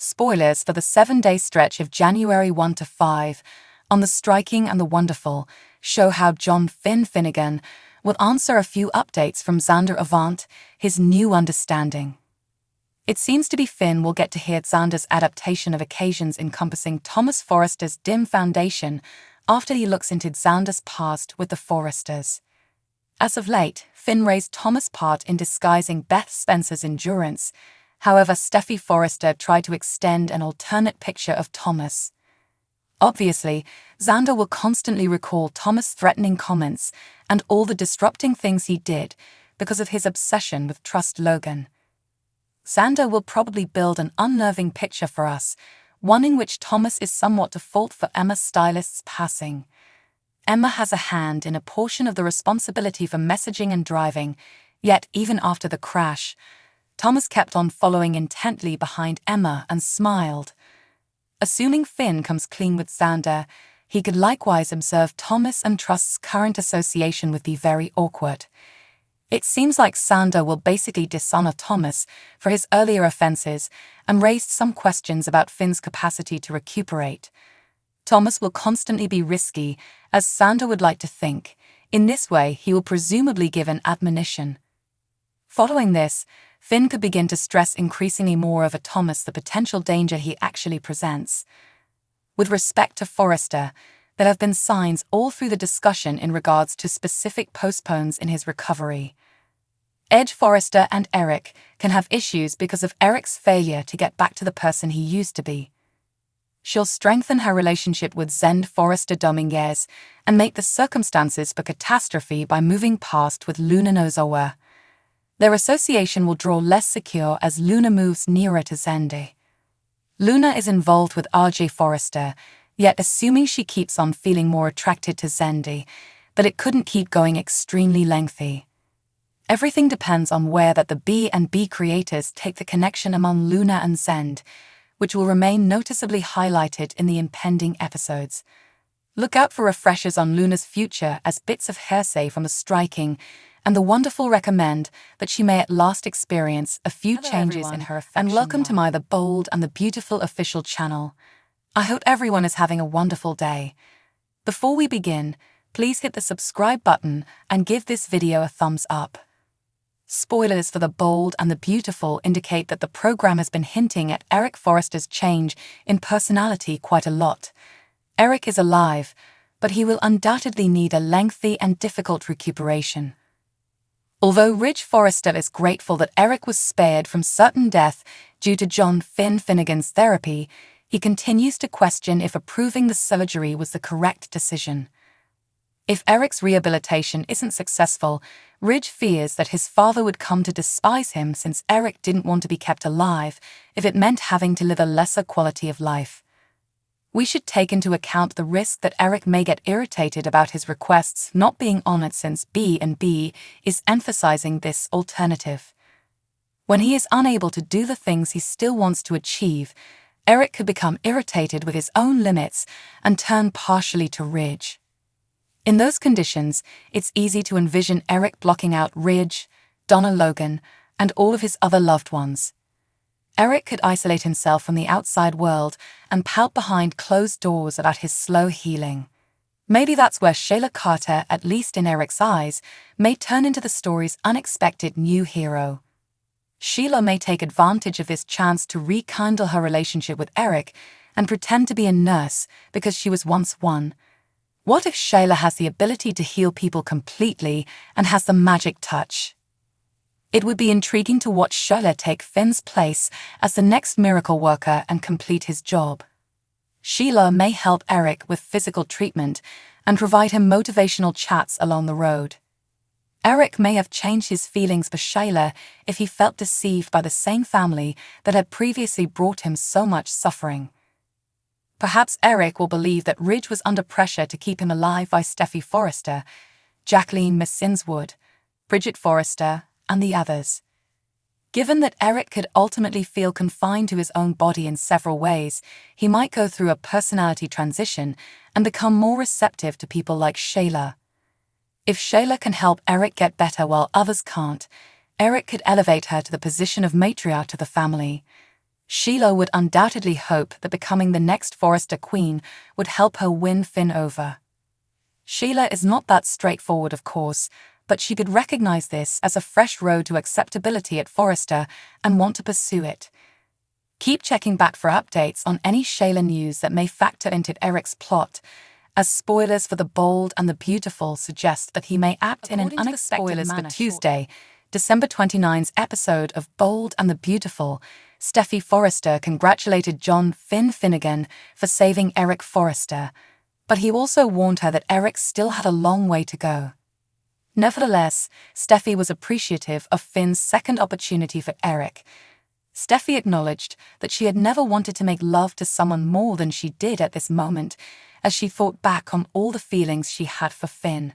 Spoilers for the 7-day stretch of January 1 to 5 on The Striking and the Wonderful show how John Finn Finnegan will answer a few updates from Xander Avant, his new understanding. It seems to be Finn will get to hear Xander's adaptation of occasions encompassing Thomas Forrester's dim foundation after he looks into Xander's past with the Forresters. As of late, Finn raised Thomas' part in disguising Beth Spencer's endurance. However, Steffi Forrester tried to extend an alternate picture of Thomas. Obviously, Xander will constantly recall Thomas' threatening comments and all the disrupting things he did because of his obsession with Trust Logan. Xander will probably build an unnerving picture for us, one in which Thomas is somewhat to fault for Emma's stylist's passing. Emma has a hand in a portion of the responsibility for messaging and driving, yet even after the crash, Thomas kept on following intently behind Emma and smiled. Assuming Finn comes clean with Xander, he could likewise observe Thomas and Trust's current association would be very awkward. It seems like Xander will basically dishonor Thomas for his earlier offenses and raised some questions about Finn's capacity to recuperate. Thomas will constantly be risky, as Xander would like to think. In this way, he will presumably give an admonition. Following this, Finn could begin to stress increasingly more over Thomas the potential danger he actually presents. With respect to Forrester, there have been signs all through the discussion in regards to specific postpones in his recovery. Edge Forrester and Eric can have issues because of Eric's failure to get back to the person he used to be. She'll strengthen her relationship with Zend Forrester Dominguez and make the circumstances for catastrophe by moving past with Luna Nozawa. Their association will draw less secure as Luna moves nearer to Zende. Luna is involved with RJ Forrester, yet assuming she keeps on feeling more attracted to Zende, but it couldn't keep going extremely lengthy. Everything depends on where that the B&B creators take the connection among Luna and Zend, which will remain noticeably highlighted in the impending episodes. Look out for refreshers on Luna's future as bits of hearsay from The Striking and the Wonderful recommend that she may at last experience a few changes in her affection. And welcome to my The Bold and the Beautiful official channel. I hope everyone is having a wonderful day. Before we begin, please hit the subscribe button and give this video a thumbs up. Spoilers for The Bold and the Beautiful indicate that the program has been hinting at Eric Forrester's change in personality quite a lot. Eric is alive, but he will undoubtedly need a lengthy and difficult recuperation. Although Ridge Forrester is grateful that Eric was spared from certain death due to John Finn Finnegan's therapy, he continues to question if approving the surgery was the correct decision. If Eric's rehabilitation isn't successful, Ridge fears that his father would come to despise him since Eric didn't want to be kept alive if it meant having to live a lesser quality of life. We should take into account the risk that Eric may get irritated about his requests not being honored since B&B is emphasizing this alternative. When he is unable to do the things he still wants to achieve, Eric could become irritated with his own limits and turn partially to Ridge. In those conditions, it's easy to envision Eric blocking out Ridge, Donna Logan, and all of his other loved ones. Eric could isolate himself from the outside world and pout behind closed doors about his slow healing. Maybe that's where Sheila Carter, at least in Eric's eyes, may turn into the story's unexpected new hero. Sheila may take advantage of this chance to rekindle her relationship with Eric and pretend to be a nurse because she was once one. What if Sheila has the ability to heal people completely and has the magic touch? It would be intriguing to watch Sheila take Finn's place as the next miracle worker and complete his job. Sheila may help Eric with physical treatment and provide him motivational chats along the road. Eric may have changed his feelings for Sheila if he felt deceived by the same family that had previously brought him so much suffering. Perhaps Eric will believe that Ridge was under pressure to keep him alive by Steffi Forrester, Jacqueline Missinswood, Bridget Forrester, and the others. Given that Eric could ultimately feel confined to his own body in several ways, he might go through a personality transition and become more receptive to people like Sheila. If Sheila can help Eric get better while others can't, Eric could elevate her to the position of matriarch to the family. Sheila would undoubtedly hope that becoming the next Forrester queen would help her win Finn over. Sheila is not that straightforward, of course, but she could recognize this as a fresh road to acceptability at Forrester and want to pursue it. Keep checking back for updates on any Sheila news that may factor into Eric's plot, as spoilers for The Bold and the Beautiful suggest that he may act in an unexpected manner. For Tuesday, December 29's episode of Bold and the Beautiful, Steffy Forrester congratulated John Finn Finnegan for saving Eric Forrester, but he also warned her that Eric still had a long way to go. Nevertheless, Steffy was appreciative of Finn's second opportunity for Eric. Steffy acknowledged that she had never wanted to make love to someone more than she did at this moment, as she thought back on all the feelings she had for Finn.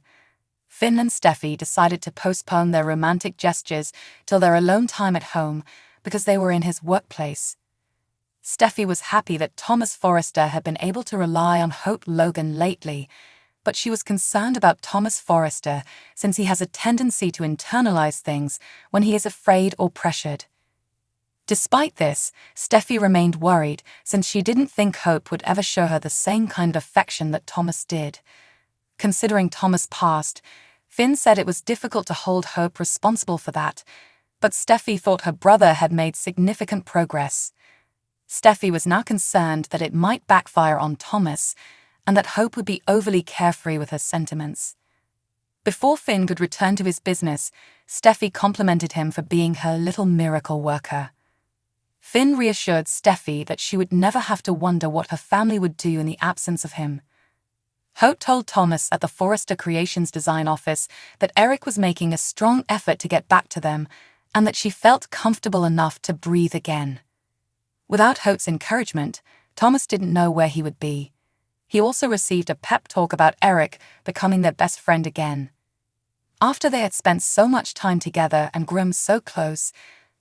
Finn and Steffy decided to postpone their romantic gestures till their alone time at home because they were in his workplace. Steffy was happy that Thomas Forrester had been able to rely on Hope Logan lately, but she was concerned about Thomas Forrester since he has a tendency to internalize things when he is afraid or pressured. Despite this, Steffy remained worried since she didn't think Hope would ever show her the same kind of affection that Thomas did. Considering Thomas' past, Finn said it was difficult to hold Hope responsible for that, but Steffy thought her brother had made significant progress. Steffy was now concerned that it might backfire on Thomas and that Hope would be overly carefree with her sentiments. Before Finn could return to his business, Steffy complimented him for being her little miracle worker. Finn reassured Steffy that she would never have to wonder what her family would do in the absence of him. Hope told Thomas at the Forrester Creations design office that Eric was making a strong effort to get back to them and that she felt comfortable enough to breathe again. Without Hope's encouragement, Thomas didn't know where he would be. He also received a pep talk about Eric becoming their best friend again. After they had spent so much time together and grown so close,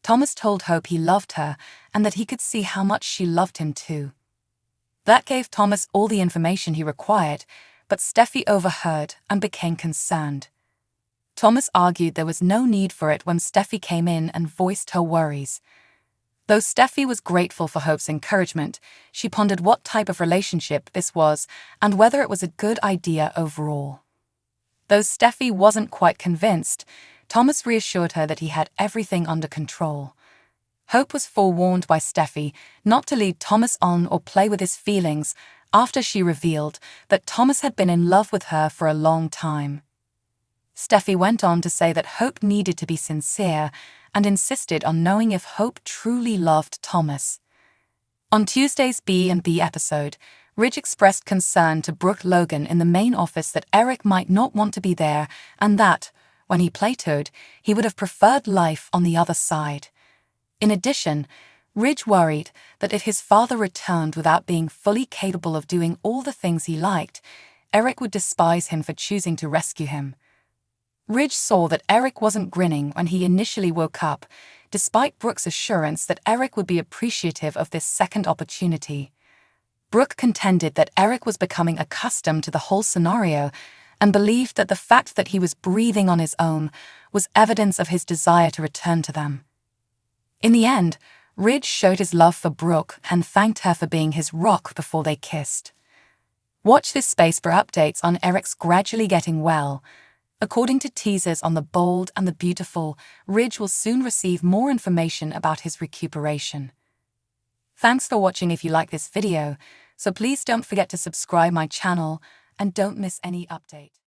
Thomas told Hope he loved her and that he could see how much she loved him too. That gave Thomas all the information he required, but Steffy overheard and became concerned. Thomas argued there was no need for it when Steffy came in and voiced her worries. Though Steffy was grateful for Hope's encouragement, she pondered what type of relationship this was and whether it was a good idea overall. Though Steffy wasn't quite convinced, Thomas reassured her that he had everything under control. Hope was forewarned by Steffy not to lead Thomas on or play with his feelings after she revealed that Thomas had been in love with her for a long time. Steffy went on to say that Hope needed to be sincere and insisted on knowing if Hope truly loved Thomas. On Tuesday's B&B episode, Ridge expressed concern to Brooke Logan in the main office that Eric might not want to be there and that, when he plateaued, he would have preferred life on the other side. In addition, Ridge worried that if his father returned without being fully capable of doing all the things he liked, Eric would despise him for choosing to rescue him. Ridge saw that Eric wasn't grinning when he initially woke up, despite Brooke's assurance that Eric would be appreciative of this second opportunity. Brooke contended that Eric was becoming accustomed to the whole scenario and believed that the fact that he was breathing on his own was evidence of his desire to return to them. In the end, Ridge showed his love for Brooke and thanked her for being his rock before they kissed. Watch this space for updates on Eric's gradually getting well. According to teasers on The Bold and the Beautiful, Ridge will soon receive more information about his recuperation. Thanks for watching. If you like this video, so please don't forget to subscribe my channel and don't miss any update.